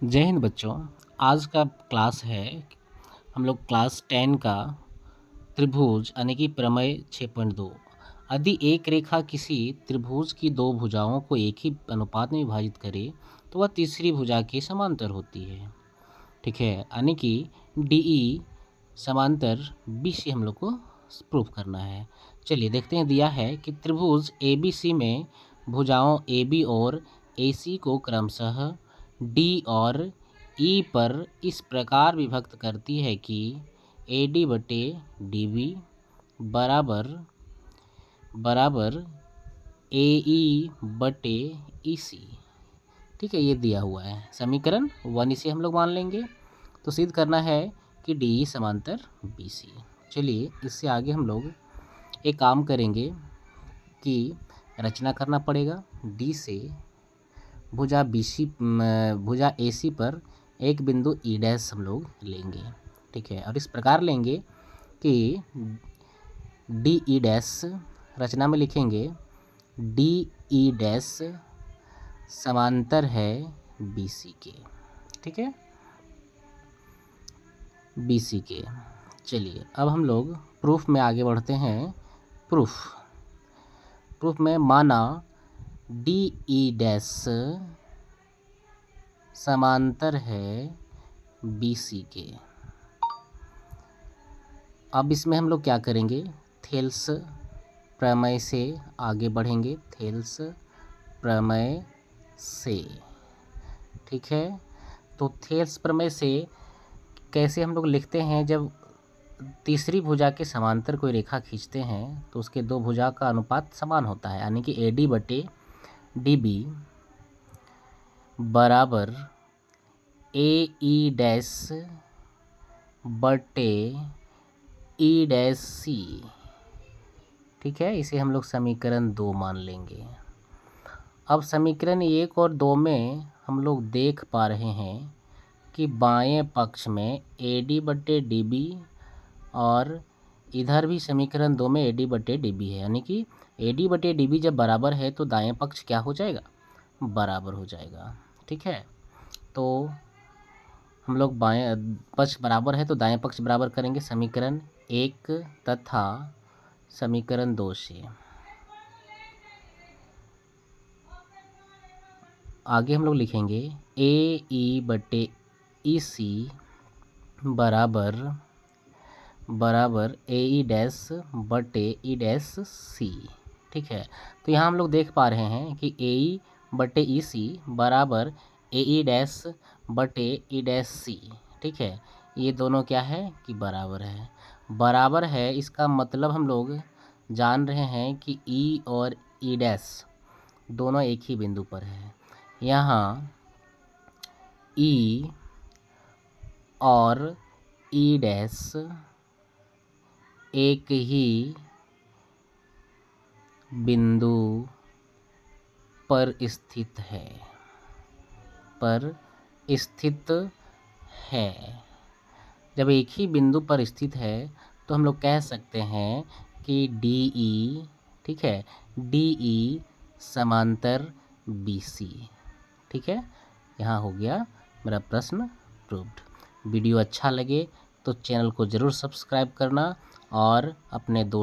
जय हिंद बच्चों। आज का क्लास है हम लोग क्लास 10 का त्रिभुज यानी कि प्रमेय 6.2। यदि एक रेखा किसी त्रिभुज की दो भुजाओं को एक ही अनुपात में विभाजित करे तो वह तीसरी भुजा के समांतर होती है। ठीक है, यानी कि DE समांतर BC हम लोग को प्रूफ करना है। चलिए देखते हैं। दिया है कि त्रिभुज ABC में भुजाओं AB और AC को क्रमशः D और E पर इस प्रकार विभक्त करती है कि AD बटे DB बराबर AE बटे EC। ठीक है, ये दिया हुआ है समीकरण 1। इसे हम लोग मान लेंगे। तो सिद्ध करना है कि DE समांतर BC। चलिए इससे आगे हम लोग एक काम करेंगे कि रचना करना पड़ेगा। D से भुजा AC पर एक बिंदु E डैश हम लोग लेंगे। ठीक है, और इस प्रकार लेंगे कि DE डैश रचना में लिखेंगे DE डैश समांतर है BC के। ठीक है, BC के। चलिए अब हम लोग प्रूफ में आगे बढ़ते हैं। प्रूफ में माना DE डैश समांतर है BC के। अब इसमें हम लोग क्या करेंगे, थेल्स प्रमेय से आगे बढ़ेंगे। थेल्स प्रमेय से, ठीक है। तो थेल्स प्रमेय से कैसे हम लोग लिखते हैं, जब तीसरी भुजा के समांतर कोई रेखा खींचते हैं तो उसके दो भुजा का अनुपात समान होता है, यानी कि AD बटे DB बराबर AE डैश बटे E डैश C। ठीक है, इसे हम लोग समीकरण 2 मान लेंगे। अब समीकरण 1 और 2 में हम लोग देख पा रहे हैं कि बाएं पक्ष में AD बटे DB और इधर भी समीकरण 2 में AD बटे DB है, यानी कि AD बटे DB जब बराबर है तो दाएं पक्ष क्या हो जाएगा, बराबर हो जाएगा। ठीक है, तो हम लोग बाएं पक्ष बराबर है तो दाएं पक्ष बराबर करेंगे समीकरण 1 तथा समीकरण 2 से। आगे हम लोग लिखेंगे AE बटे EC बराबर AE डैश बटे E डैश C। ठीक है, तो यहाँ हम लोग देख पा रहे हैं कि AE बटे EC बराबर AE डैश बटे E डैश C। ठीक है, ये दोनों क्या है कि बराबर है। इसका मतलब हम लोग जान रहे हैं कि E और E डैश दोनों एक ही बिंदु पर है। यहाँ E और E डैश एक ही बिंदु पर स्थित है। जब एक ही बिंदु पर स्थित है तो हम लोग कह सकते हैं कि DE, ठीक है, DE समांतर BC। ठीक है, यहाँ हो गया मेरा प्रश्न प्रूव्ड। वीडियो अच्छा लगे तो चैनल को ज़रूर सब्सक्राइब करना और अपने दोस्त